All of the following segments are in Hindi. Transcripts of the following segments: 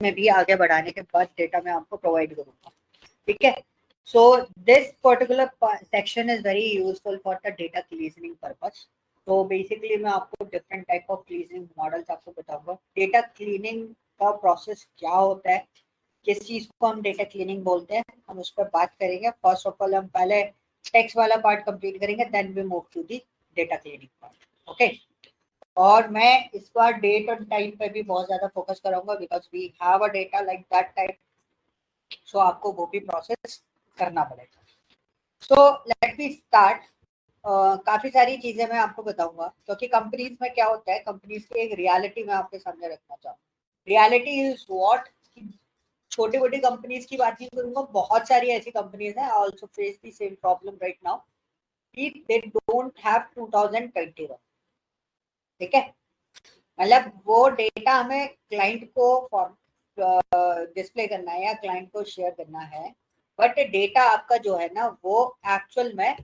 में भी आगे बढ़ाने के बाद डेटा मैं आपको प्रोवाइड करूंगा, ठीक है। So this particular section is very useful for the data cleaning purpose. तो बेसिकली मैं आपको different type of cleaning models आपको बताऊंगा। डेटा क्लीनिंग का प्रोसेस क्या होता है, किस चीज को हम डेटा क्लीनिंग बोलते हैं, हम उस पर बात करेंगे। फर्स्ट ऑफ ऑल हम पहले टेक्स्ट वाला पार्ट कंप्लीट करेंगे, then we move to the data cleaning part, okay. और मैं इस बार डेट और टाइम पे भी बहुत ज्यादा फोकस करूंगा, because we have a data like that type. So आपको वो भी प्रोसेस करना पड़ेगा। So let me start. काफी सारी चीजें मैं आपको बताऊंगा, क्योंकि कंपनीज में क्या होता है, कंपनीज की एक रियलिटी मैं आपके सामने रखना चाहूँ। रियलिटी इज व्हाट, छोटी मोटी कंपनीज की बात नहीं करूंगा, बहुत सारी ऐसी कंपनीज हैं also face the same problem right now कि दे डोंट हैव 2021, ठीक है। मतलब वो डेटा हमें क्लाइंट को डिस्प्ले करना है या क्लाइंट को शेयर करना है, बट डेटा आपका जो है ना वो एक्चुअल में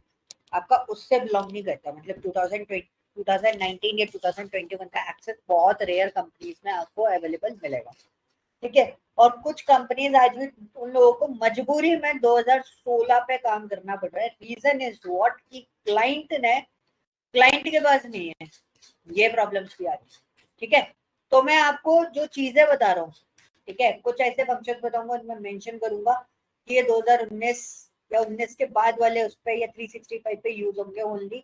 आपका उससे बिलोंग नहीं करता। मतलब 2019 या 2021 का एक्सेस बहुत रेयर कंपनीज में आपको अवेलेबल मिलेगा, ठीक है। और कुछ कंपनीज आज भी उन लोगों को मजबूरी में 2016 पे काम करना पड़ रहा है। रीजन इज व्हाट कि क्लाइंट के पास नहीं है, ये प्रॉब्लम्स भी आ रही है, ठीक है। तो मैं आपको जो चीजें बता रहा हूँ, ठीक है, कुछ ऐसे फंक्शन बताऊंगा, मैं मेंशन करूंगा कि ये 2019 या 19 के बाद वाले उस पर या 365 पे यूज होंगे ओनली,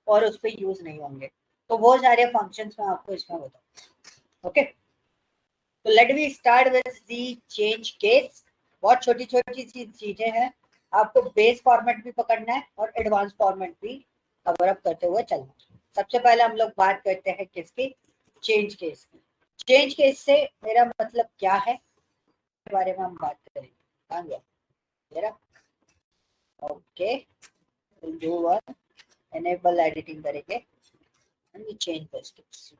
और उस पर यूज नहीं होंगे। तो वो सारे फंक्शंस मैं आपको इसमें बताऊंगा, ओके। तो let we start with the change case. बहुत छोटी छोटी चीजें हैं, आपको बेस फॉर्मेट भी पकड़ना है और एडवांस फॉर्मेट भी कवर अप करते हुए चलना है। सबसे पहले हम लोग बात करते हैं किसकी, चेंज केस की। चेंज केस से मेरा मतलब क्या है, इसके बारे में हम बात करेंगे। कहाँ गया मेरा, okay. Do one, enable editing करेंगे, चेंज केस।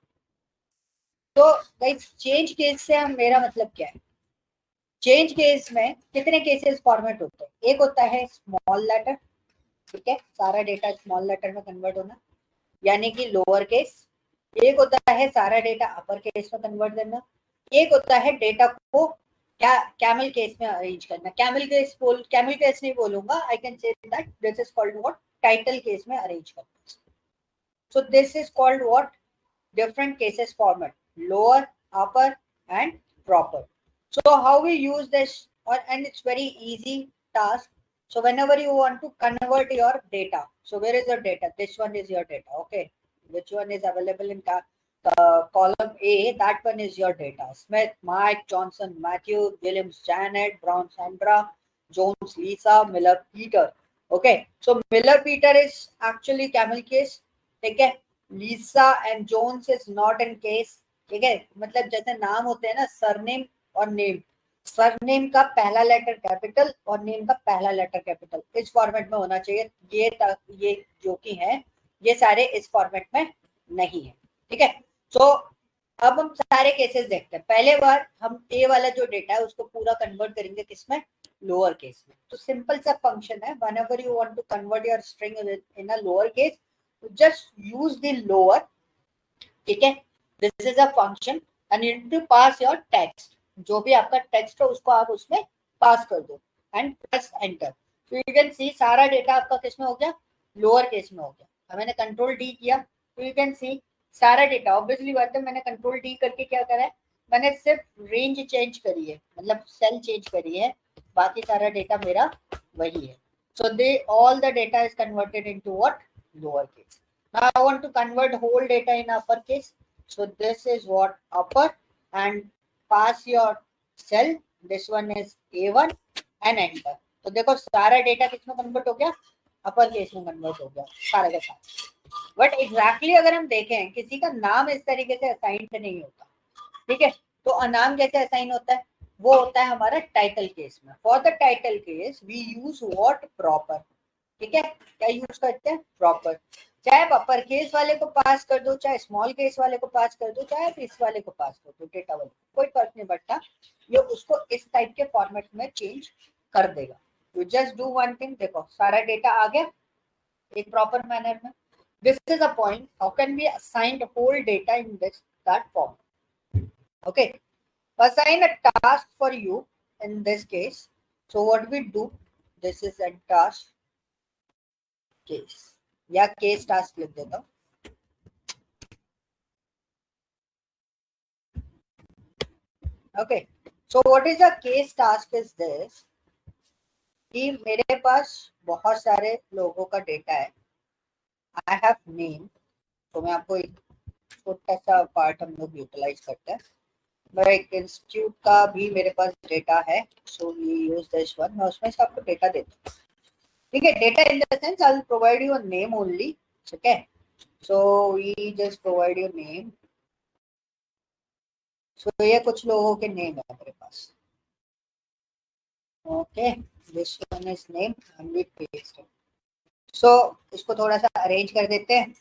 तो गाइस चेंज केस से हम मेरा मतलब क्या है, चेंज केस में कितने केसेस फॉर्मेट होते हैं। एक होता है स्मॉल लेटर, ठीक है, सारा डेटा स्मॉल लेटर में कन्वर्ट होना, यानी कि लोअर केस। एक होता है सारा डेटा अपर केस में कन्वर्ट करना। एक होता है डेटा को क्या कैमल केस में अरेंज करना। कैमल केस नहीं बोलूंगा, I can say that this is called what, title case में अरेंज करना। So this is called what, different cases format, lower, upper and proper. So how we use this, and it's very easy task. So whenever you want to convert your data, so where is your data, this one is your data, okay, which one is available in column A, that one is your data. Smith, Mike, Johnson, Matthew, Williams, Janet, Brown, Sandra, Jones, Lisa, Miller, Peter. Okay, so Miller, Peter is actually camel case, ठीक है। Lisa and Jones is not in case, ठीक है। मतलब जैसे नाम होते हैं ना, सरनेम और नेम, सरनेम का पहला लेटर कैपिटल और नेम का पहला लेटर कैपिटल, इस फॉर्मेट में होना चाहिए। ये जो कि है, ये सारे इस फॉर्मेट में नहीं है, ठीक है। तो अब हम सारे केसेस देखते हैं। पहले बार हम ए वाला जो डेटा है उसको पूरा कन्वर्ट करेंगे किसमें, लोअर केस में। तो सिंपल सा फंक्शन है, whenever you want to convert your string in a lower case, just use the lower, ठीक है। This is a function and you need to pass your text, जो भी आपका टेक्स्ट है उसको आप उसमें पास कर दो एंड प्रेस एंटर। तो यू कैन सी सारा डेटा आपका किस में हो गया, लोअर केस में हो गया। अब मैंने कंट्रोल डी किया तो यू कैन सी सारा डेटा, ऑब्वियसली बात है मैंने कंट्रोल डी करके क्या करा है, मैंने सिर्फ रेंज चेंज करी है, मतलब सेल चेंज करी है, बाकी सारा डेटा मेरा वही है। So all the data is converted into what, lower case. Now I want to convert whole data in uppercase. So this is what upper, and pass your cell. This one is A1 and enter. तो देखो सारा डेटा किसमें कन्वर्ट हो गया, अपर केस में कन्वर्ट हो गया सारा का सारा। बट एग्जैक्टली अगर हम देखें, किसी का नाम इस तरीके से असाइन नहीं होता, ठीक है। तो नाम कैसे असाइन होता है, वो होता है हमारा टाइटल केस में। For the title case we use what, proper, ठीक है। क्या यूज करते हैं, प्रॉपर। चाहे आप अपर केस वाले को पास कर दो, चाहे स्मॉल केस वाले को पास कर दो, चाहे आप इस वाले को पास कर दो, डेटा वाले, कोई फर्क नहीं पड़ता, ये उसको इस टाइप के फॉर्मेट में चेंज कर देगा। You just do one thing, देखो सारा डेटा आ गया एक प्रॉपर मैनर में। This is a point, how can be assigned whole data in this that form, okay. assign a task for you in this case. So what we do, this is a task case या case task लिख देता हूँ. Okay, so what is a case task is this कि मेरे पास बहुत सारे लोगों का डेटा है. I have name. तो मैं आपको एक छोटा सा पार्ट हम लोग यूटिलाइज करते हैं. मैं एक इंस्टीट्यूट का भी मेरे पास डेटा है. So we use this one. मैं उसमें से आपको डेटा देता हूँ. ठीक है, data in the sense I will provide you name only. ठीक है, so we just provide you name. So ये कुछ लोगों के नेम है मेरे पास. Okay, this one is name and we paste. सो इसको थोड़ा सा अरेंज कर देते हैं.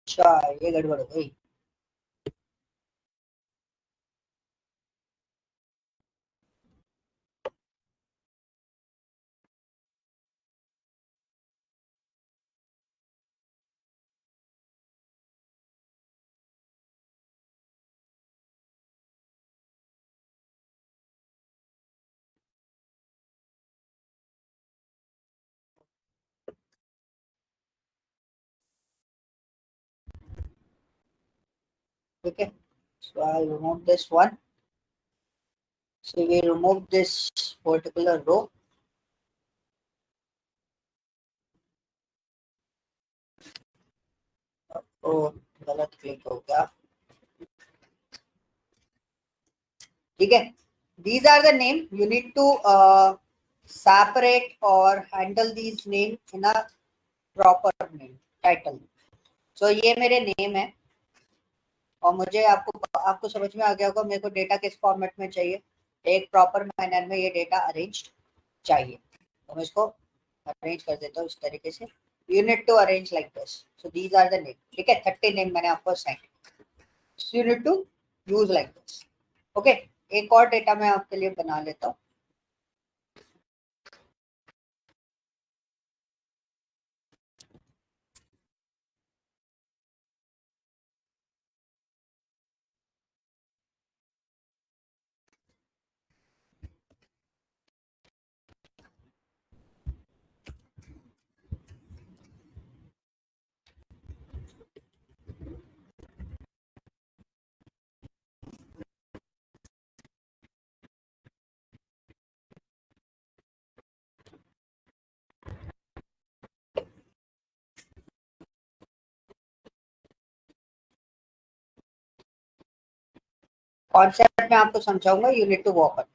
अच्छा, ये गड़बड़ हो गई. Okay, so I'll remove this one. So we remove this particular row. Oh, गलत क्लिक हो गया. ठीक है, these are the name. You need to separate or handle these name in a proper name title. So ये मेरे नेम है और मुझे आपको समझ में आ गया होगा मेरे को डेटा किस फॉर्मेट में चाहिए. एक प्रॉपर मैनर में ये डेटा अरेंज चाहिए. तो मैं इसको अरेंज कर देता हूँ इस तरीके से. You need to arrange like this. So these are the name. ठीक है, 30 नेम मैंने आपको assign. So you need to use like this. Okay, एक और डेटा मैं आपके लिए बना लेता हूँ. कॉन्सेप्ट में आपको समझाऊंगा. You need to work on.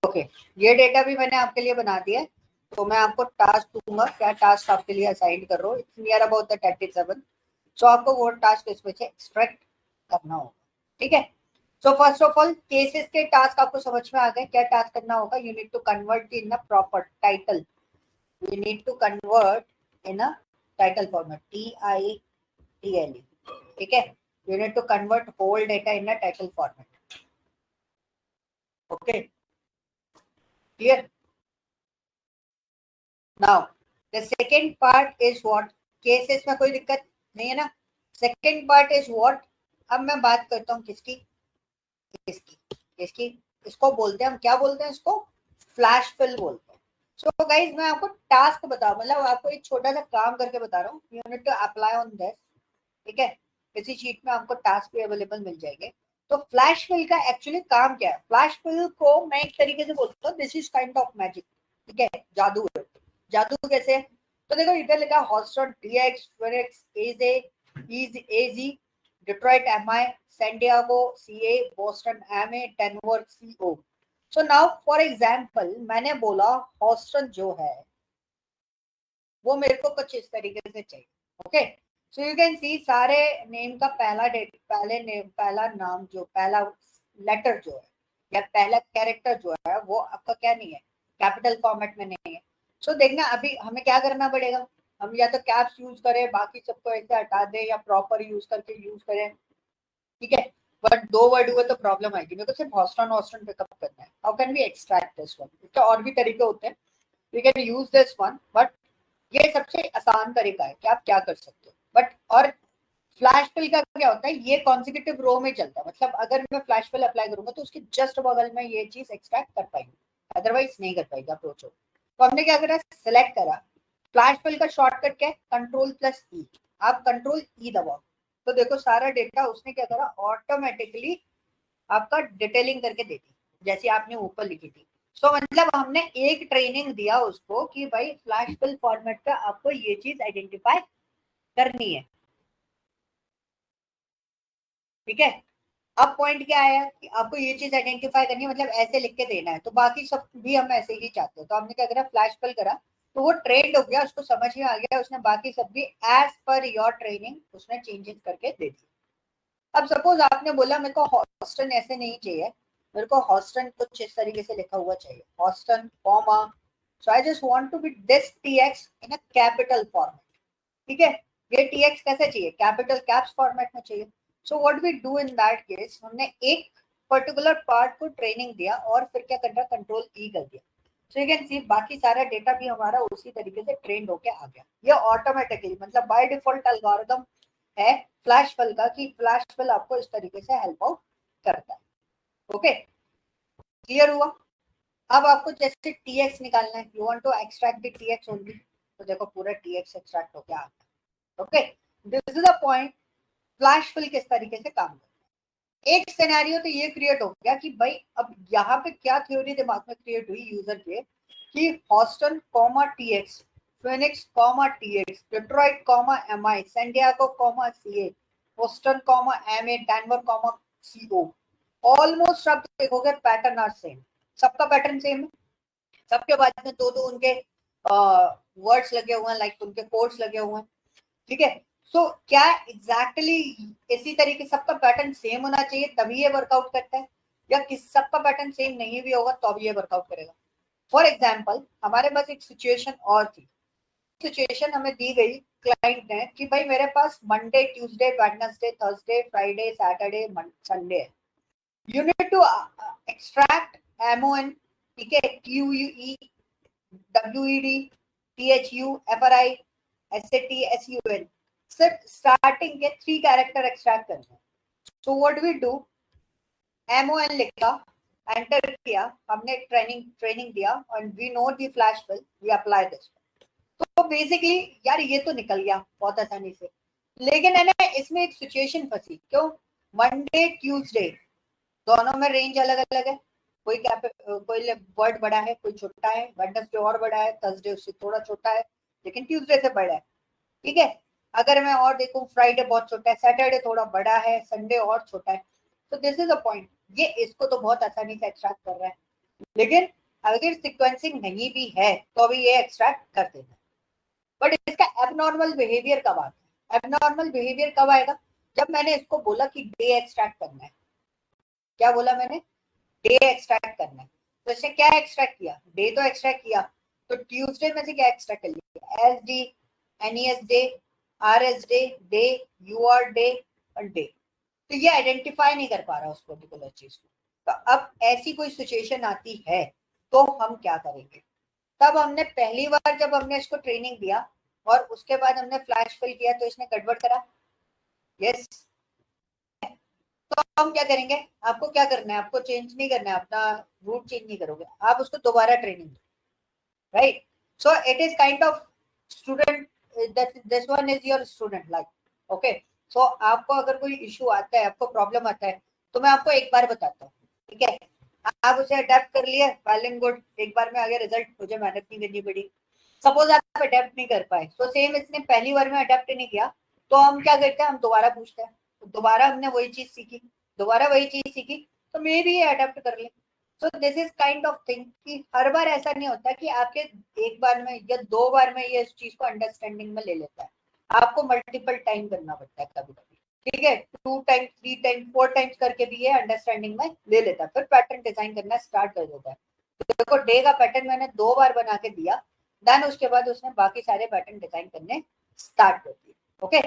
Okay, ये डेटा भी मैंने आपके लिए बना दिया है. तो मैं आपको टास्क दूंगा. क्या टास्क आपके लिए असाइन कर रहा हूँ. It's near about the 37. सो आपको वो टास्क इसमें से एक्सट्रैक्ट करना होगा. ठीक है, so first of all cases के टास्क आपको समझ में आ गए. क्या टास्क करना होगा. You need to convert in a proper title. You need to convert in a title format. TITLE. ठीक है, you need to convert whole data in a title format. Okay, clear. Now the second part is what. Cases में कोई दिक्कत नहीं है ना. Second part is what. अब मैं बात करता हूँ किसकी. किसकी. इसको बोलते हैं हम, क्या बोलते हैं इसको, फ्लैश फिल बोलते हैं. सो गाइस मैं आपको टास्क बताऊं, मतलब आपको एक छोटा सा काम करके बता रहा हूँ. You need to apply on this. ठीक है, इसी शीट में आपको टास्क भी अवेलेबल मिल जाएंगे. तो फ्लैश फिल का एक्चुअली काम क्या है. फ्लैश फिल को मैं एक तरीके से बोलता हूँ this is kind of magic. ठीक है, जादू है. जादू कैसे. तो देखो इधर लिखा हॉटस्टॉट DX Phoenix AZ Detroit MI San Diego CA Boston MA Denver CO. So now for example मैंने बोला हॉस्टन जो है वो मेरे को कुछ इस तरीके से चाहिए. ओके, सो यू कैन सी सारे नेम का पहला नाम जो पहला लेटर जो है या पहला कैरेक्टर जो है वो आपका क्या नहीं है, कैपिटल फॉर्मेट में नहीं है। सो देखना अभी हमें क्या करना पड़ेगा, हम या तो कैप्स यूज करें, बाकी सबको ऐसे हटा दें, या प्रॉपर यूज करके यूज करें, ठीक है। बट 2 वर्ड हुए तो प्रॉब्लम आएगी। मेरे को सिर्फ हॉस्टन हॉस्टन पिकअप करना है। How can we extract this one? इसके और भी तरीके होते हैं, we can use this one, but ये सबसे आसान तरीका है कि आप क्या कर सकते हो। बट और फ्लैश फिल का क्या होता है, ये कॉन्सिक्यूटिव रो में चलता है, मतलब अगर मैं फ्लैश फिल अप्लाई करूंगा तो उसके जस्ट बगल में ये चीज एक्सट्रैक्ट कर पाएगी, अदरवाइज नहीं कर पाएगा अप्रोच हो। तो हमने क्या करा, सिलेक्ट करा, फ्लैश फिल का शॉर्टकट क्या है, कंट्रोल+E। आप कंट्रोल E दबाओ तो देखो सारा डेटा उसने क्या करा, ऑटोमेटिकली आपका डिटेलिंग करके देती, जैसे आपने ऊपर लिखी थी। तो मतलब हमने एक ट्रेनिंग दिया उसको कि भाई फ्लैश फिल फॉर्मेट पे आपको ये चीज आइडेंटिफाई करनी है, ठीक है। अब पॉइंट क्या आया कि आपको ये चीज आइडेंटिफाई करनी है, मतलब ऐसे लिख के देना है, तो बाकी सब भी हम ऐसे ही चाहते हैं। तो हमने क्या करा, फ्लैश फिल करा, तो वो ट्रेंड हो गया, उसको समझ में आ गया, उसने बाकी सब भी एज पर योर ट्रेनिंग उसने चेंजेस करके दे दी। अब सपोज आपने बोला मेरे को हॉस्टन ऐसे नहीं चाहिए, मेरे को हॉस्टन कुछ इस तरीके से लिखा हुआ चाहिए, Houston comma, so I just want to be this TX in a capital format, ठीक है। ये टीएक्स कैसे चाहिए, कैपिटल कैप्स फॉर्मेट में चाहिए। So what we do in that case, हमने एक पर्टिकुलर पार्ट को ट्रेनिंग दिया और फिर क्या कर रहा, कंट्रोल E कर दिया। सो यू कैन सी बाकी सारा डेटा भी हमारा उसी तरीके से ट्रेंड होके आ गया। ये ऑटोमेटिकली मतलब बाय डिफॉल्ट एल्गोरिदम है फ्लैश फिल का, कि फ्लैश फिल आपको इस तरीके से हेल्प आउट करता है। ओके, क्लियर हुआ? अब आपको जैसे टीएक्स निकालना है, you want to extract the TX only, तो देखो पूरा टीएक्स एक्सट्रैक्ट होके आ गया। Okay, this is the point flash fill किस तरीके से काम करता है। एक सिनेरियो तो ये क्रिएट हो गया कि भाई अब यहाँ पे क्या थ्योरी दिमाग में क्रिएट हुई यूजर के, कि Houston comma TX, Phoenix comma TX, Detroit comma MI, San Diego comma CA, Houston comma MA, Denver comma CO. Almost आप देखोगे पैटर्न आर सेम, सबका पैटर्न सेम है, सबके बाद में दो दो उनके वर्ड्स लगे हुए हैं, लाइक उनके कोड्स लगे हुए हैं, ठीक है। सो क्या एग्जैक्टली इसी तरीके सबका पैटर्न सेम होना चाहिए तभी ये वर्कआउट करता है, या किस सबका पैटर्न सेम नहीं भी होगा तो भी ये वर्कआउट करेगा? फॉर एग्जाम्पल हमारे पास एक सिचुएशन और थी, सिचुएशन हमें दी गई क्लाइंट ने कि भाई मेरे पास Monday Tuesday Wednesday Thursday Friday Saturday Sunday है, you need to extract MON, ठीक है, QUE WED THU FRI SAT SUN, सिर्फ स्टार्टिंग के 3 कैरेक्टर एक्सट्रैक्ट करने हैं। So what we do, MON लिखा, एंटर किया, हमने ट्रेनिंग दिया, and we know the flash fill, we apply this. तो बेसिकली यार ये तो निकल गया बहुत आसानी से, लेकिन है ना इसमें एक सिचुएशन फंसी, क्यों, मंडे ट्यूसडे दोनों में रेंज अलग अलग है, कोई वर्ड बड़ा है कोई छोटा है, वेडनेसडे और बड़ा है, थर्सडे उससे थोड़ा छोटा है, लेकिन ट्यूसडे से बड़ा है, ठीक है। अगर मैं और देखूं फ्राइडे बहुत छोटा है, सैटरडे थोड़ा बड़ा है, संडे और छोटा है। तो दिस इज अ पॉइंट, ये इसको तो बहुत आसानी से एक्सट्रैक्ट कर रहा है, लेकिन अगर सिक्वेंसिंग नहीं भी है तो भी ये एक्सट्रैक्ट कर देता है। बट इसका एबनॉर्मल बिहेवियर कब आता है, एबनॉर्मल बिहेवियर कब आएगा, जब मैंने इसको बोला कि डे एक्सट्रैक्ट करना है। क्या बोला मैंने, डे एक्सट्रैक्ट करना है, तो इसने क्या एक्सट्रैक्ट किया, डे तो एक्सट्रैक्ट किया, तो ट्यूसडे में से क्या एक्सट्रैक्ट कर लिया, SD NES day, RS day UR day और डे। तो ये आइडेंटिफाई नहीं कर पा रहा उस पर्टिकुलर चीज को। तो अब ऐसी कोई सिचुएशन आती है तो हम क्या करेंगे, तब हमने पहली बार जब हमने इसको ट्रेनिंग दिया और उसके बाद हमने फ्लैश फिल किया तो इसने गड़बड़ करा, यस। तो हम क्या करेंगे, आपको क्या करना है, आपको चेंज नहीं करना है, अपना रूट चेंज नहीं करोगे, आप उसको दोबारा training, right. So it is kind of student, this one is your student like, okay. So आपको अगर कोई इशू आता है, आपको प्रॉब्लम आता है, तो मैं आपको एक बार बताता हूँ, ठीक है, आप उसे अडेप्ट कर लिए, वेल एंड गुड, एक बार में आ गया रिजल्ट, मुझे मेहनत नहीं करनी पड़ी। सपोज आप अडेप्ट नहीं कर पाए, तो सेम इसने पहली बार में अडेप्ट नहीं किया, तो हम क्या करते हैं, हम दोबारा पूछते हैं, तो दोबारा हमने वही चीज सीखी, दोबारा वही चीज सीखी, तो मे भी ये अडेप्ट कर ले। So this is kind of thing कि हर बार ऐसा नहीं होता कि आपके एक बार में या 2 बार में ये इस चीज को अंडरस्टैंडिंग में ले लेता है, आपको मल्टीपल टाइम करना पड़ता है कभी कभी। ठीक है, 2 टाइम्स 3 टाइम्स 4 टाइम्स करके भी ये अंडरस्टैंडिंग में ले लेता है, फिर पैटर्न डिजाइन करना स्टार्ट कर देता है। तो देखो डे का पैटर्न मैंने 2 बार बना के दिया, देन उसके बाद उसने बाकी सारे पैटर्न डिजाइन करने स्टार्ट कर दिए। Okay,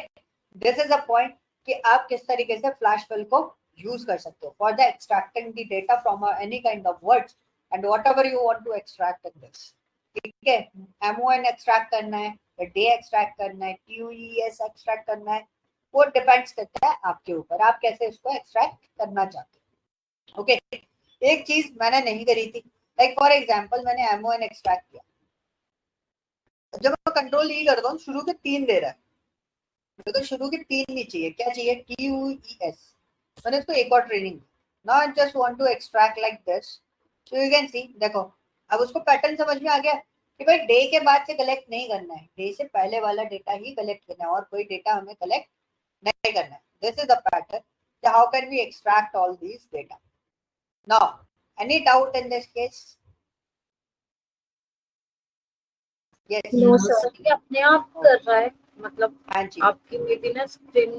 this is a point कि आप किस तरीके से फ्लैश फिल को यूज कर सकते हो for the extracting the data from any kind of words and whatever you want to extract in this. ठीक है, MON एक्सट्रैक्ट करना है, डे एक्सट्रैक्ट करना है, TUES एक्सट्रैक्ट करना है, वो डिपेंड्स करता है आपके ऊपर, आप कैसे उसको एक्सट्रैक्ट करना चाहते हो। ओके, एक चीज मैंने नहीं करी थी, लाइक फॉर एग्जांपल मैंने MON एक्सट्रैक्ट किया, जब मैं कंट्रोल ई करता हूँ शुरू के 3 दे रहा है, मेरे को शुरू के 3 नहीं चाहिए, क्या चाहिए, TUES। मैंने इसको एक और training, now I just want to extract like this, so you can see, देखो अब उसको पैटर्न समझ में आ गया कि भाई डे के बाद से कलेक्ट नहीं करना है, डे से पहले वाला डेटा ही कलेक्ट करना है और कोई डेटा हमें कलेक्ट नहीं करना है। This is the pattern, how can we extract all these data. Now any doubt in this case? Yes no sir, ये अपने आप कर रहा है, मतलब हाँ जी, आपकी मे बी ना स्क्रीन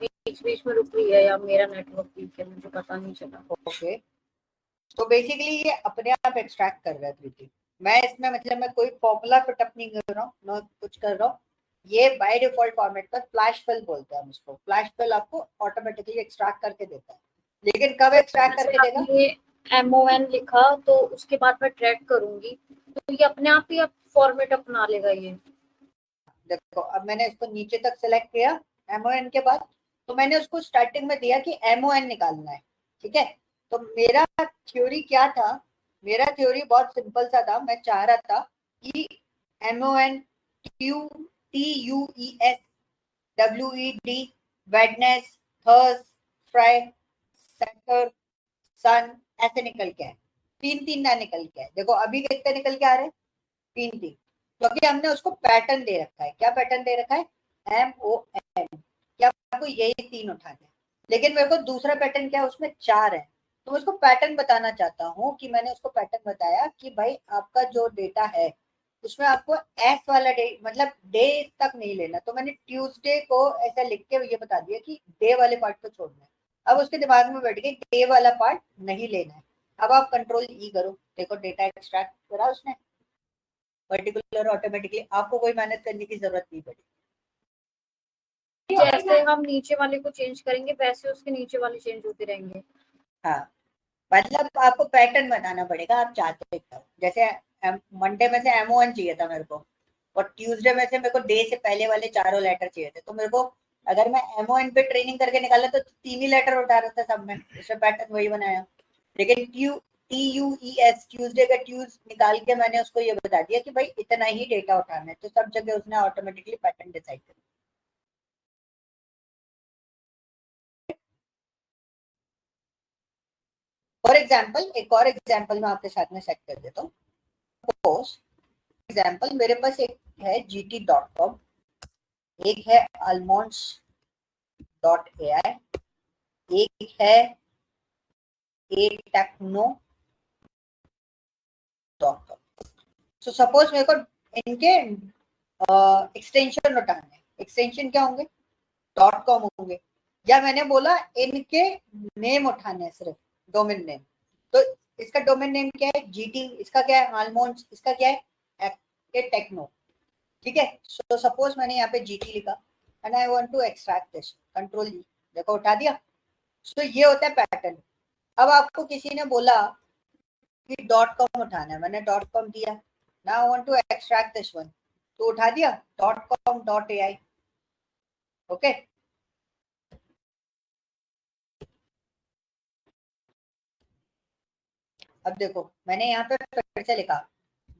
बीच बीच में रुक रही है या मेरा नेटवर्क वीक है, मुझे पता नहीं चला। ओके, तो बेसिकली ये अपने आप एक्सट्रैक्ट कर रहा है 3D। मैं इसमें मतलब मैं कोई फॉर्मूला फिटअप नहीं कर रहा हूँ, ना कुछ कर रहा हूँ, ये बाय डिफॉल्ट फॉर्मेट पर फ्लैश फिल बोलते हैं हम इसको, फ्लैश फिल आपको ऑटोमेटिकली एक्सट्रैक्ट करके देता है। लेकिन कब एक्सट्रैक्ट जैसे करके देगा? आपने MON लिखा तो उसके बाद मैं ट्रैक करूंगी तो ये अपने आप ही फॉर्मेट अपना लेगा ये। देखो अब मैंने इसको नीचे तक सिलेक्ट किया MON के बाद, तो मैंने उसको स्टार्टिंग में दिया कि MON निकालना है। ठीक है, तो मेरा थ्योरी क्या था, मेरा थ्योरी बहुत सिंपल सा था, मैं चाह रहा था कि MON TUES WED वेडनेस थर्स फ्राई सैटर सन ऐसे निकल के है, 3 3 ना निकल के है। देखो अभी कितने निकल के आ रहे हैं, 3 3, क्योंकि हमने उसको पैटर्न दे रखा है। क्या पैटर्न दे रखा है, MON, क्या आपको यही 3 उठाने हैं, लेकिन मेरे को दूसरा पैटर्न क्या है, उसमें 4 है, तो मैं उसको पैटर्न बताना चाहता हूँ कि मैंने उसको पैटर्न बताया कि भाई आपका जो डेटा है उसमें आपको एस वाला डे मतलब डे तक नहीं लेना, तो मैंने ट्यूसडे को ऐसा लिख के ये बता दिया कि डे वाले पार्ट को छोड़ना है। अब उसके दिमाग में बैठ गई डे वाला पार्ट नहीं लेना है। अब आप कंट्रोल ई करो, देखो डेटा एक्सट्रैक्ट करा उसने पर्टिकुलर, ऑटोमेटिकली आपको कोई मेहनत करने की जरूरत नहीं पड़ी। जैसे हम नीचे वाले को चेंज करेंगे वैसे उसके नीचे वाले चेंज होते रहेंगे। हाँ, मतलब आपको पैटर्न बनाना पड़ेगा, आप चाहते हो जैसे मंडे में से MON चाहिए था मेरे को, और ट्यूसडे में से मेरे को डे से पहले वाले चारों लेटर चाहिए थे, तो मेरे को अगर मैं MON पे ट्रेनिंग करके निकाला तो 3 ही लेटर उठा रहा था सब में, उसमें पैटर्न वही बनाया। लेकिन TUES ट्यूसडे का ट्यूज निकाल के मैंने उसको ये बता दिया कि भाई इतना ही डेटा उठाना है, तो सब जगह उसने ऑटोमेटिकली पैटर्न डिसाइड कर। फॉर एग्जाम्पल एक और एग्जाम्पल मैं आपके साथ में सेट कर देता हूँ। सपोज एग्जाम्पल मेरे पास एक है GT.com, एक है almonds.ai, एक है atechno.com। सो सपोज मेरे को इनके एक्सटेंशन उठाने, एक्सटेंशन क्या होंगे, .com होंगे, या मैंने बोला इनके नेम उठाने सिर्फ डोमेन नेम, तो इसका डोमेन नेम क्या है GT, इसका क्या है almonds, इसका क्या है टेक्नो। ठीक है, सो सपोज मैंने यहाँ पे GT लिखा and I want to extract this, control E, देखो उठा दिया। सो ये होता है पैटर्न। अब आपको किसी ने बोला कि .com उठाना है, मैंने .com दिया, now I want to extract this one, तो उठा दिया .com.ai। ओके, अब देखो मैंने यहाँ पे फिर से लिखा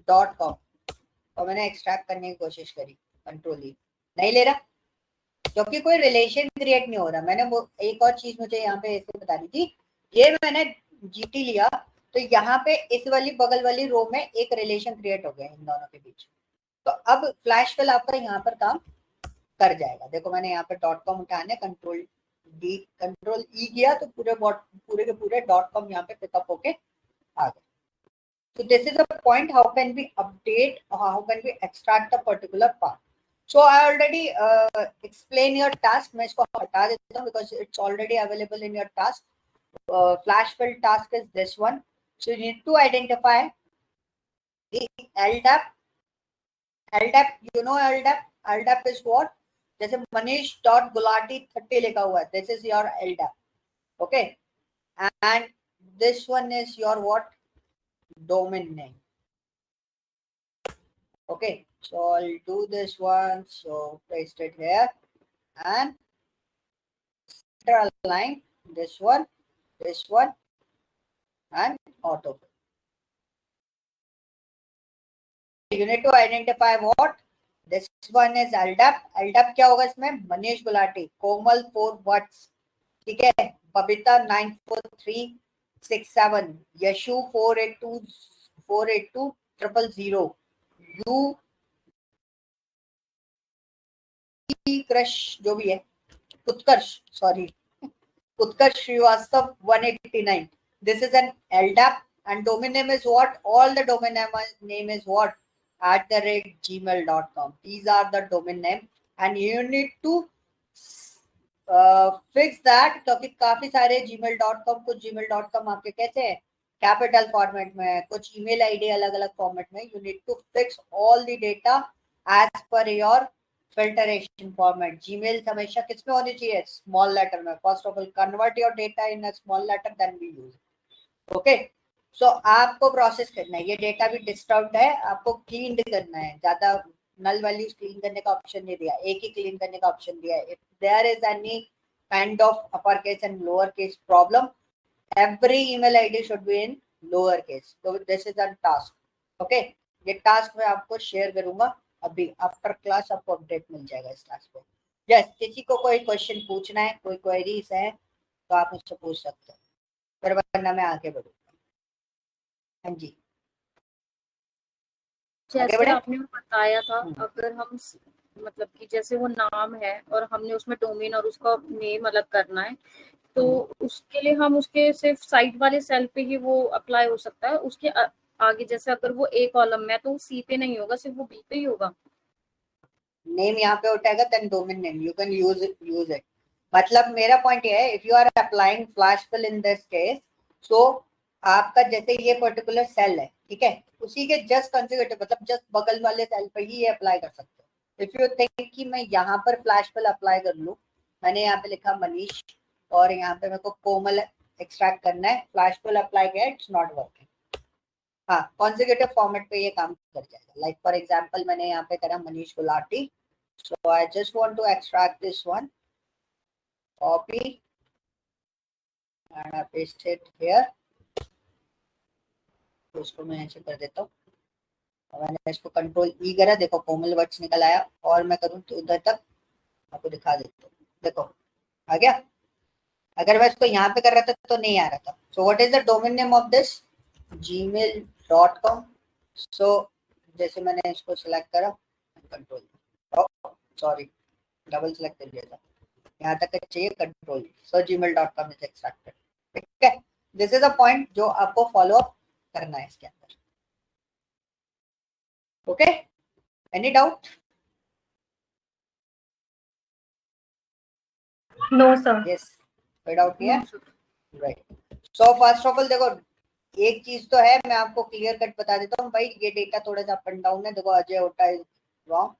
.com और मैंने एक्सट्रैक्ट करने की कोशिश करी, कंट्रोल ई, नहीं ले रहा, क्योंकि कोई रिलेशन क्रिएट नहीं हो रहा। मैंने वो एक और चीज मुझे यहाँ पे ऐसे बता दी थी, ये मैंने GT लिया तो यहाँ पे इस वाली बगल वाली रो में एक रिलेशन क्रिएट हो गया इन दोनों के बीच, तो अब फ्लैश फिल आपका यहाँ पर काम कर जाएगा। देखो मैंने यहाँ पे .com उठाने, कंट्रोल ई किया तो पूरे के पूरे .com यहाँ पे पिकअप होके आ गए। So this is a point, how can we update or how can we extract a particular part. So I already explain your task. मैं इसको हटा देता हूँ because it's already available in your task. Flash fill task is this one. So you need to identify the LDAP. LDAP, you know LDAP? LDAP is what? जैसे Manish dot Gulati 30 लिखा हुआ है. This is your LDAP. Okay. And this one is your what? Domain name. Okay. So I'll do this one. So paste it here and center align this one, and auto. You need to identify what? This one is LDAP. LDAP क्या होगा इसमें? मनीष गुलाटी, कोमल 4 watts, ठीक है, बबीता 94367, यशु 482 यू क्रश जो भी है, उत्कर्ष Srivastava 189. This is an LDAP and domain name is what? All the domain name is what? @gmail.com. These are the domain name and you need to fix that क्योंकि काफी सारे gmail.com, कुछ gmail.com आपके कैसे हैं? कैपिटल फॉर्मेट में है, कुछ ईमेल आईडी अलग अलग फॉर्मेट में. You need to fix all the data as per your filtration format. Gmail हमेशा किस में होनी चाहिए? स्मॉल लेटर में. First of all convert your data in a small letter, then we use. Okay. So आपको प्रोसेस करना है. ये डेटा भी डिस्टर्ब्ड है, आपको क्लीन करना है. ज्यादा नल वैल्यूज क्लीन करने का ऑप्शन नहीं दिया, एक ही क्लीन करने का ऑप्शन दिया है. If there is any kind of upper case and lower case problem, every email id should be in lower case. So this is a task. Okay. ये टास्क मैं आपको शेयर करूंगा अभी आफ्टर क्लास. आपको अपडेट मिल जाएगा इस टास्क पे. यस, किसी को कोई क्वेश्चन पूछना है, कोई क्वेरीज है तो आप मुझसे पूछ सकते हो, फिर वरना मैं आगे बढ़ूंगा. हाँ जी, जैसे आपने बताया था, अगर हम मतलब कि जैसे वो नाम है और हमने उसमें डोमेन और उसका नेम अलग करना है, तो उसके लिए हम उसके सिर्फ साइड वाले सेल पे ही वो अप्लाई हो सकता है. उसके आगे जैसे अगर वो ए कॉलम में है तो सी पे नहीं होगा, सिर्फ वो बी पे ही होगा. नेम यहाँ पे उठाएगा, then domain name you can use it. मतलब मेरा पॉइंट ये है, if you are applying flash fill in this case, so आपका जैसे ये पर्टिकुलर सेल है, ठीक है, उसी के जस्ट कंसेक्यूटिव मतलब जस्ट बगल वाले सेल पे ही ये अप्लाई कर सकते हो. इफ यू थिंक कि मैं यहाँ पर फ्लैश फिल अप्लाई कर लूँ, मैंने यहाँ पे लिखा मनीष और यहाँ पे मेरे को कोमल एक्सट्रैक्ट करना है, फ्लैश फिल अप्लाई किया, इट्स नॉट वर्किंग. हाँ, कॉन्जिक्यूटिव फॉर्मेट पे ये काम कर जाएगा. लाइक फॉर एग्जांपल मैंने यहाँ पे करा Manish Gulati. So I just want to extract this one, copy and I paste it here. तो इसको मैं ऐसे कर देता हूँ. मैंने इसको कंट्रोल ई करा, देखो कोमल वर्ड्स निकल आया. और मैं करूँ तो उधर तक आपको दिखा देता हूँ. देखो आ गया. अगर मैं इसको यहाँ पे कर रहा था तो नहीं आ रहा था. So what is the domain name of this? gmail.com. सो जैसे मैंने इसको सिलेक्ट करा, कंट्रोल, सॉरी डबल सिलेक्ट कर दिया था, यहाँ तक चाहिए control. So gmail.com is extracted. ठीक है. दिस इज अ पॉइंट जो आपको फॉलो अप करना है इसके अंदर. Okay, any doubt? No sir. Yes, कोई डाउट नहीं है. Right. So first of all देखो, एक चीज तो है, मैं आपको क्लियर कट बता देता हूँ भाई, ये डेटा थोड़ा सा अप एंड डाउन है. देखो Ajay Hota is wrong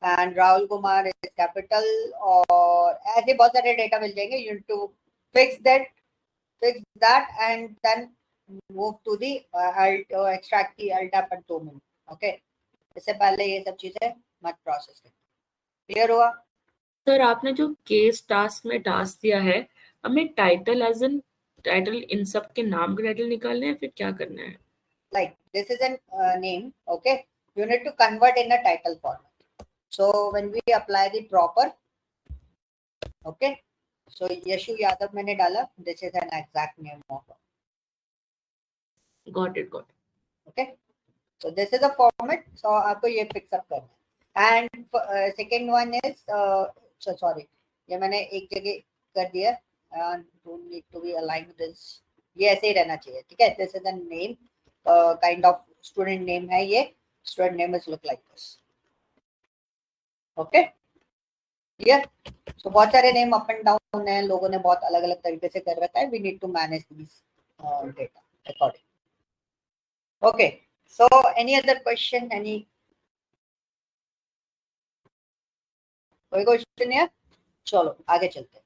and Rahul Kumar is capital, और ऐसे बहुत सारे डेटा मिल जाएंगे. You need to fix that and then move to the extract the LDAP and domain. Okay, इससे पहले ये सब चीजें मत प्रोसेस करें. क्लियर हुआ? सर आपने जो केस टास्क में टास्क दिया है, हमें टाइटल एज एन टाइटल इन सब के नाम के टाइटल निकालने हैं, फिर क्या करना है? Like this is an name. Okay, you need to convert in a title format. So when we apply the proper, okay, so Yashu Yadav मैंने डाला, this is an exact name of. Got it. Okay, so this is a format. So आपको ये fix up करना है. And second one is so sorry, ये मैंने एक जगह कर दिया. Don't need to be aligned with this. ये ऐसे ही रहना चाहिए. ठीक है. This is a name, kind of student name है ये. Student name is look like this. Okay clear. तो बहुत सारे नेम अप एंड डाउन है, लोगों ने बहुत अलग अलग तरीके से कर रखा है. We need to manage this data according. Okay so any other question, any कोई क्वेश्चन है? चलो आगे चलते हैं.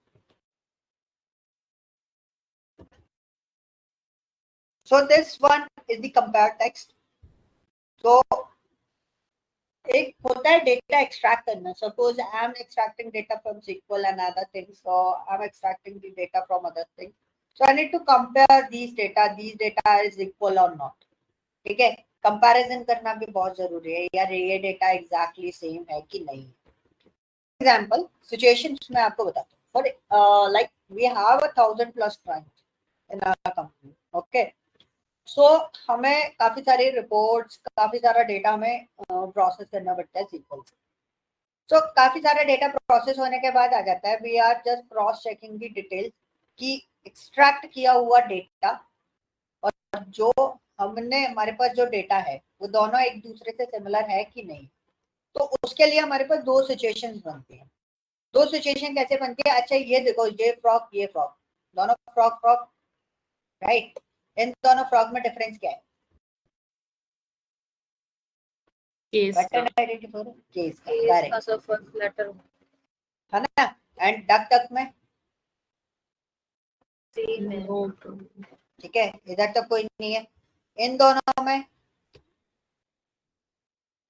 So this one is the compare text. So एक होता है डेटा एक्सट्रैक्ट करना. Suppose I am extracting data from SQL and other things, so I'm extracting the data from other things. So I need to compare these data is equal or not. ठीक है, कंपैरिजन करना भी बहुत जरूरी है यार, ये डेटा एग्जैक्टली सेम है कि नहीं. एग्जांपल सिचुएशन मैं आपको बताता हूँ. For like we have 1000+ clients in our company. Okay so हमें काफी सारी रिपोर्ट्स, काफी सारा डेटा हमें प्रोसेस करना पड़ता है SQL से. सो काफी सारा डेटा प्रोसेस होने के बाद आ जाता है, we are just cross checking the details कि एक्सट्रैक्ट किया हुआ डेटा और जो हमने हमारे पास जो डेटा है वो दोनों एक दूसरे से सिमिलर है कि नहीं. तो उसके लिए हमारे पास दो सिचुएशंस बनती हैं. दो सिचुएशन कैसे बनती है? अच्छा ये देखो, ये फ्रॉग, ये फ्रॉग, दोनों फ्रॉग फ्रॉग, राइट. इन दोनों फ्रॉग में डिफरेंस क्या है? केस पैटर्न का. आइडेंटिफायर, केस का, केस करेक्ट का सब फर्स्ट लेटर है ना. एंड डक डक में सेम है. No problem. ठीक है, इधर तक कोई नहीं है. इन दोनों में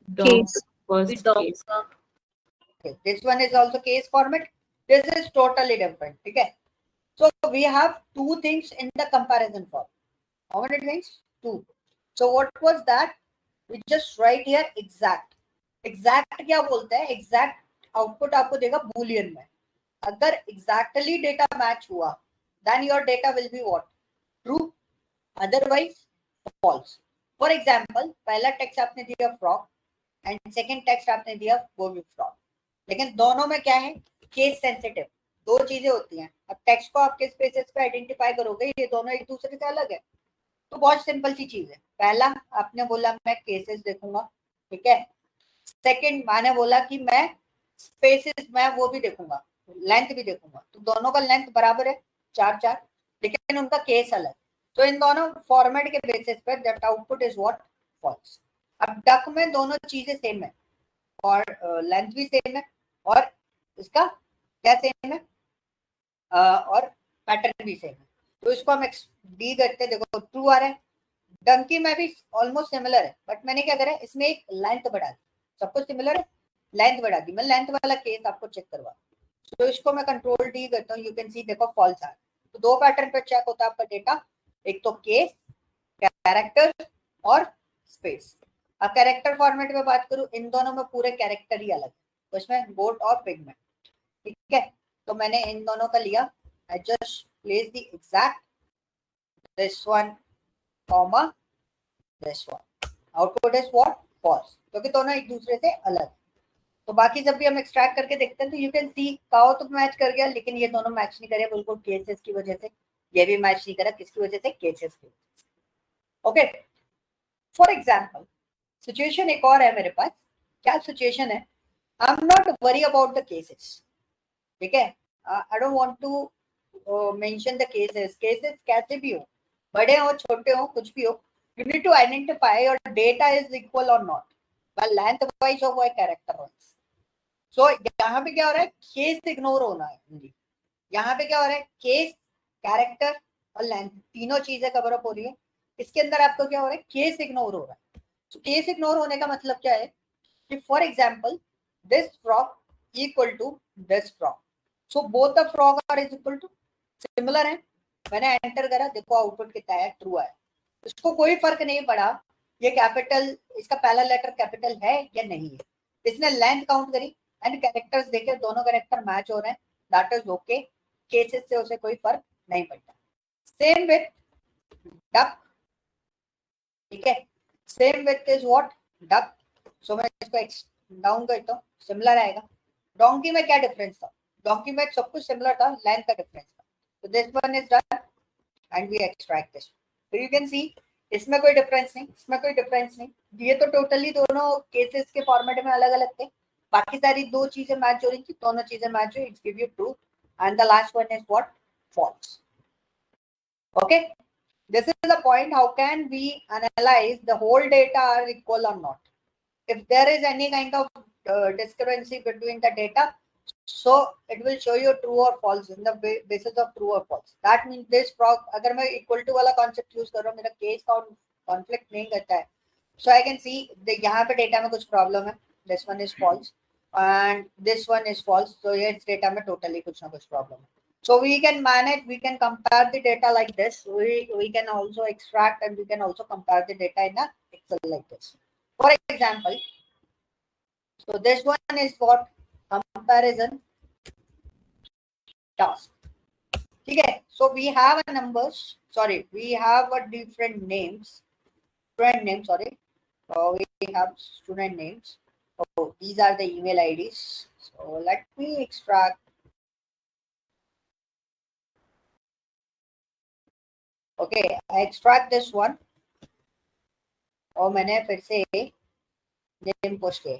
dog case first dog case. का. this one is also case format, this is totally different. ठीक है, so we have two things in the comparison form. How many things? Two. So what was that? We just write here exact. exact क्या बोलते हैं? exact आउटपुट आपको देगा बूलियन में. अगर exactly डेटा मैच हुआ then your data will be what? True, otherwise false. For example, पहला टेक्स्ट आपने दिया फ्रॉग एंड सेकंड टेक्स्ट आपने दिया वो भी फ्रॉग, लेकिन दोनों में क्या है? Case sensitive. दो चीजें होती हैं. अब टेक्स्ट को आप किस बेसिस पे आइडेंटिफाई करोगे? ये दोनों एक दूसरे से अलग है. तो बहुत सिंपल सी चीज है. पहला आपने बोला मैं केसेस देखूंगा, ठीक है. सेकंड मैंने बोला कि मैं स्पेसेस, मैं वो भी देखूंगा, लेंथ भी देखूंगा. तो दोनों का लेंथ बराबर है 4 4, लेकिन उनका केस अलग. तो इन दोनों फॉर्मेट के बेसिस पर that output is what? False. अब डक में दोनों चीजें सेम है और लेंथ भी सेम है और इसका क्या सेम है और पैटर्न भी सेम है. तो इसको हम डी करते हैं. देखो ट्रू आ रहा है. डंकी में भी ऑलमोस्ट सिमिलर है, बट मैंने क्या करा, इसमें एक लेंथ बढ़ा दी. सब कुछ सिमिलर है, लेंथ बढ़ा दी. मैं लेंथ वाला केस आपको चेक करवा. तो इसको मैं कंट्रोल डी करता हूँ. यू कैन सी, देखो फॉल्स आ. तो दो पैटर्न पे चेक होता है आपका डेटा, एक तो केस, कैरेक्टर और स्पेस. अब कैरेक्टर फॉर्मेट में बात करूं, इन दोनों में पूरे कैरेक्टर ही अलग है. तो इसमें गोट और पिगमेंट, ठीक है. तो मैंने इन दोनों का लिया. I just place the exact this one comma this one. Output is what? False, क्योंकि दोनों एक दूसरे से अलग. तो बाकी जब भी हम एक्सट्रैक्ट करके देखते हैं तो यू कैन सी काओ तो मैच कर गया, लेकिन ये दोनों मैच नहीं करे बिल्कुल केसेस की वजह से. ये भी मैच नहीं करा, किसकी वजह से? केसेस की. ओके फॉर एग्जाम्पल सिचुएशन एक और है मेरे पास. क्या सिचुएशन है? I am not worry about the cases, ठीक है. I don't want to mention the cases. Cases कैसे भी हो, बड़े हो छोटे हो कुछ भी हो, you need to identify your data is equal or not by length wise or by character wise. So यहाँ पे क्या हो रहा है? केस इग्नोर होना है. यहाँ पे क्या हो रहा है? केस, कैरेक्टर और लेंथ तीनों चीजें कवर अप हो रही है. इसके अंदर आपको क्या हो रहा है? केस इग्नोर हो रहा है. तो केस इग्नोर होने का मतलब क्या है कि for example this frog equal to this frog. So both the frog are is equal to, similar है. मैंने एंटर करा, देखो आउटपुट कितना है? ट्रू है. इसको कोई फर्क नहीं पड़ा ये कैपिटल, इसका पहला लेटर कैपिटल है या नहीं है. इसने लेंथ काउंट करी एंड कैरेक्टर्स देखे, दोनों कैरेक्टर मैच हो रहे हैं, दैट इज ओके. केसेस से उसे कोई फर्क नहीं पड़ता. सेम विथ डक, ठीक है. Same with is what? Duck. So मैं इसको डाउन करता हूँ, सिमिलर आएगा. डोंकी में क्या डिफरेंस था? डोंकी में सब कुछ सिमिलर था, लेंथ का डिफरेंस था. तो this one is done and we extract this. तो यू कैन सी इसमें कोई डिफरेंस नहीं, इसमें कोई डिफरेंस नहीं. ये तो टोटली दोनों केसेस के फॉर्मेट में अलग अलग थे, बाकी सारी दो चीजें मैच हो रही थी, दोनों चीजें मैच हुई, it's give you true, and the last one is what, false. Okay, this is the point. How can we analyze the whole data are equal or not? If there is any kind of discrepancy between the data, so it will show you true or false in the basis of true or false. That means this अगर मैं equal to वाला concept use कर रहा हूँ, मेरा case conflict नहीं करता है, so I can see यहाँ पे data में कुछ problem है, this one is false and this one is false, so ये data में totally कुछ ना कुछ problem है. So we can manage, we can compare the data like this. We can also extract and we can also compare the data in a Excel like this. For example, so this one is what, comparison task. Okay, so we have a numbers, sorry, we have a different names, student names, sorry. We have student names. So these are the email IDs. So let me extract. Okay, I extract this one. और मैंने फिर से नेम पोस्ट किए,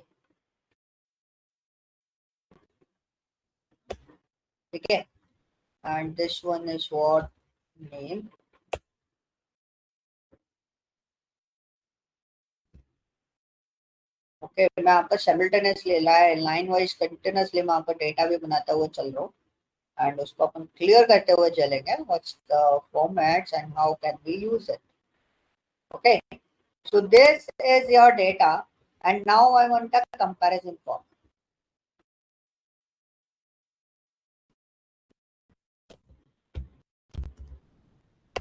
ठीक है, and this one is what, name. Okay, मैं आपका सिमिल्टेनियसली लाइन वाइज कंटिन्यूसली मैं आपका डेटा भी बनाता हुआ चल रहा हूँ, एंड उसको अपन क्लियर करते हुए चलेंगे, what's the formats and how can we use it. Okay, so this is your data and now I want a comparison form.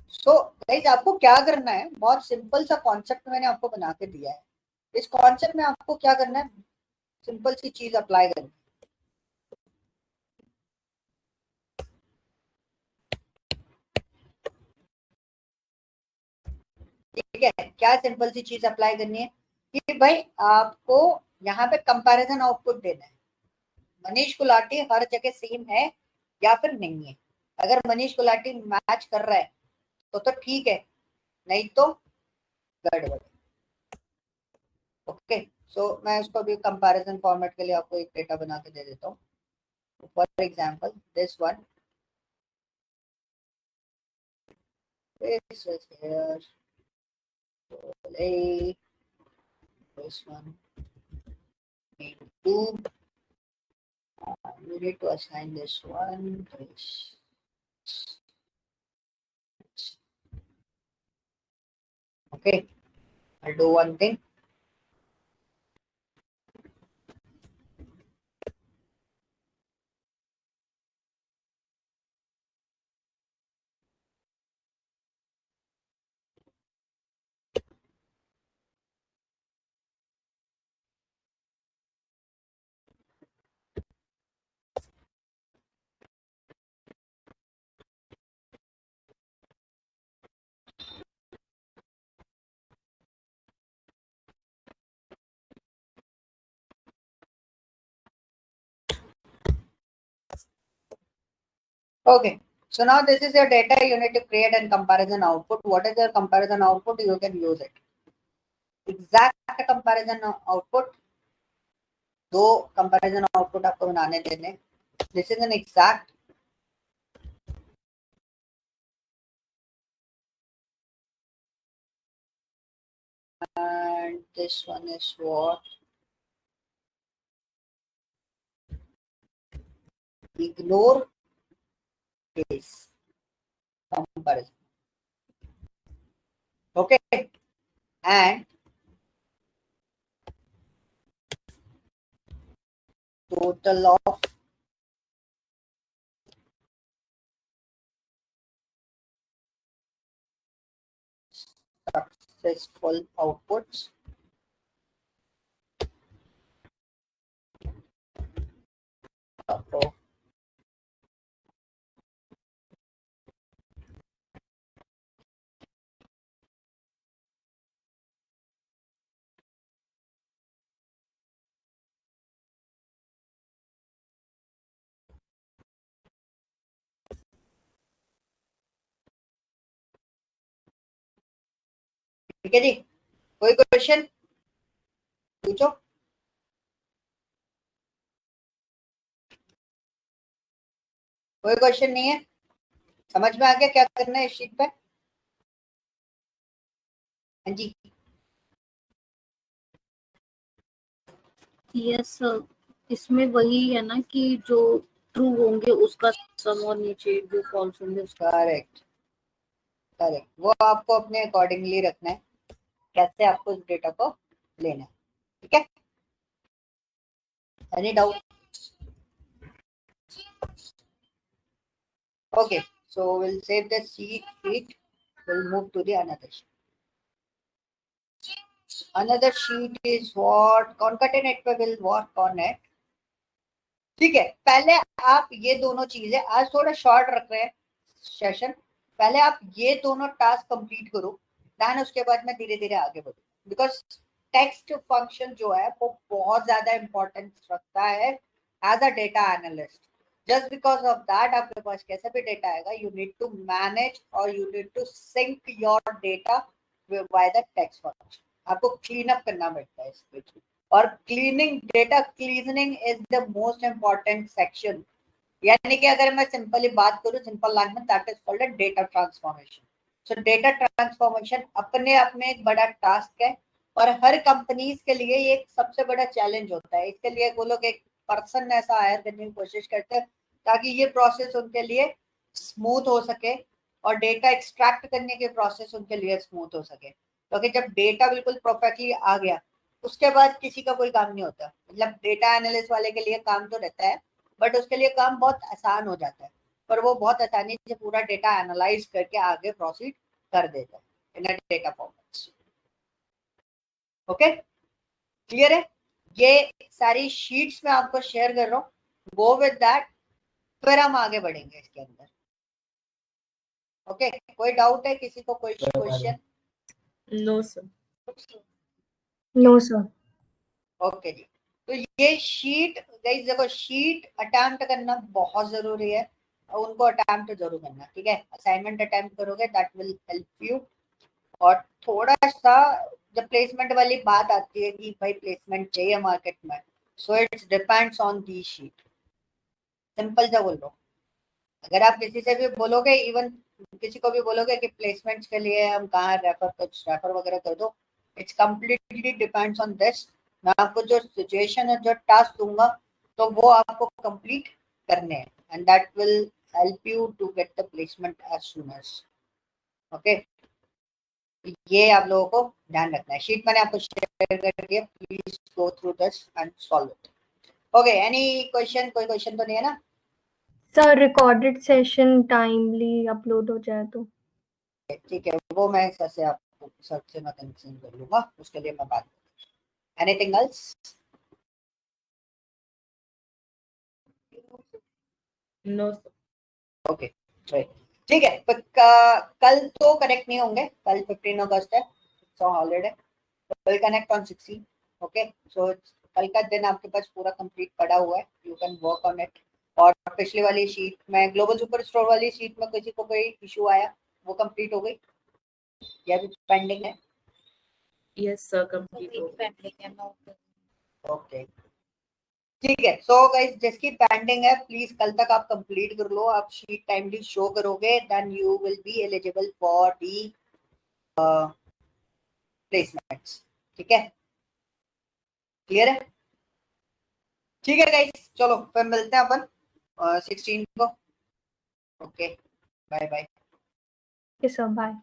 So guys, आपको क्या करना है, बहुत सिंपल सा कॉन्सेप्ट मैंने आपको बना के दिया है. इस कॉन्सेप्ट में आपको क्या करना है, सिंपल सी चीज अप्लाई करनी है. ठीक है, क्या सिंपल सी चीज अप्लाई करनी है कि भाई आपको यहाँ पे कंपैरिजन आउटपुट देना है. मनीष गुलाटी हर जगह सेम है या फिर नहीं है. अगर मनीष गुलाटी मैच कर रहा है तो ठीक है, नहीं तो गड़बड़. ओके, सो मैं उसको भी कंपैरिजन फॉर्मेट के लिए आपको एक डेटा बना के दे देता हूँ. For example this one, this is here, A, this one, two. We need to assign this one, this. Okay, I'll do one thing. Okay, so now this is your data you need to create and comparison output. What is your comparison output? You can use it. Exact comparison output. दो comparison output आपको बनाने देने. This is an exact. And this one is what? Ignore case comparison. Okay, and total of successful outputs. ठीक है जी, कोई क्वेश्चन पूछो. कोई क्वेश्चन नहीं है? समझ में आ गया क्या करना है इस शीट पे? हाँ जी, यस सर, इसमें वही है ना कि जो ट्रू होंगे उसका सम और नीचे जो फॉल्स होंगे उसका sum। करेक्ट करेक्ट, वो आपको अपने अकॉर्डिंगली रखना है, कैसे आपको इस डेटा को लेना है, ठीक है? Any doubt? Okay, so we'll save the sheet. We'll move to the another sheet. Another sheet is what concatenate पे will work on it. ठीक है, पहले आप ये दोनों चीजें, आज थोड़ा शॉर्ट रख रहे हैं सेशन, पहले आप ये दोनों टास्क कंप्लीट करो, देन उसके बाद मैं धीरे धीरे आगे बढ़ू, बिकॉज टेक्स्ट फंक्शन जो है वो बहुत ज्यादा इंपॉर्टेंस रखता है as a data analyst. Just because of that आपके पास कैसे भी डेटा आएगा, यू नीड टू मैनेज और you need to sync your data by the text function. आपको क्लीन अप करना पड़ता है इसके थ्रू. और cleaning, data cleaning is the most important section. यानी कि अगर मैं सिंपली बात करूं, simple language, that is called data transformation. So data transformation अपने आप में एक बड़ा टास्क है और हर कंपनीज के लिए ये एक सबसे बड़ा चैलेंज होता है. इसके लिए वो लोग एक पर्सन ऐसा हायर करने की कोशिश करते हैं ताकि ये प्रोसेस उनके लिए स्मूथ हो सके और डेटा एक्सट्रैक्ट करने के प्रोसेस उनके लिए स्मूथ हो सके. क्योंकि जब डेटा बिल्कुल परफेक्टली आ गया उसके बाद किसी का कोई काम नहीं होता. मतलब डेटा एनालिस्ट वाले के लिए काम तो रहता है बट उसके लिए काम बहुत आसान हो जाता है, पर वो बहुत आसानी से पूरा डेटा एनालाइज करके आगे प्रोसीड कर देता है in a data formats. Okay, clear है? ये सारी शीट्स में आपको शेयर कर रहा हूँ, गो विद दैट, फिर हम आगे बढ़ेंगे इसके अंदर. ओके, कोई डाउट है किसी को? कोई question? No sir. No sir. Okay जी, तो ये शीट गाइस देखो, शीट अटेम्प्ट करना बहुत जरूरी है और उनको अटेम्प्ट जरूर करना, ठीक है? असाइनमेंट अटेम्प्ट करोगे दैट विल हेल्प यू. और थोड़ा सा जब प्लेसमेंट वाली बात आती है कि भाई प्लेसमेंट चाहिए मार्केट में, so it's depends on the sheet. Simple सा बोल लो, अगर आप किसी से भी बोलोगे, इवन किसी को भी बोलोगे कि प्लेसमेंट्स के लिए हम कहाँ रेफर वगैरह कर दो, it's completely depends on this. मैं आपको जो सिचुएशन और जो टास्क दूंगा तो वो आपको कंप्लीट करने हैं and that will help you to get the placement as soon as. Okay, ये आप लोगों को ध्यान रखना है. शीट मैंने आपको शेयर कर दिया, please go through this and solve it. Okay, any question? कोई क्वेश्चन तो नहीं है ना? Sir recorded session timely upload हो जाए तो? ठीक है, वो मैं सर से आपको सर से मैं कंसर्न कर लूंगा, उसके लिए मैं बात करूंगा. Anything else? No sir. Okay right, ठीक है. पर कल तो कनेक्ट नहीं होंगे, कल 15 अगस्त है, so holiday. Will connect on 16. Okay, so कल का दिन आपके पास पूरा कंप्लीट पड़ा हुआ है, you can work on it. और पिछली वाली शीट में, ग्लोबल सुपर स्टोर वाली शीट में किसी को कोई इशू आया, वो कंप्लीट हो गई या भी पेंडिंग है? यस सर, कंप्लीट हो गया. पेंडिंग है, मैं ओके, ठीक है. सो गाइस, जिसकी पेंडिंग है प्लीज कल तक आप कंप्लीट कर लो. आप शीट टाइमली शो करोगे then you will be eligible for the placements. ठीक है, क्लियर है? ठीक है गाइस, चलो फिर मिलते हैं अपन 16 को. Okay, bye bye. Okay sir, bye.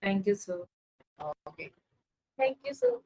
Thank you sir. Okay. Thank you sir.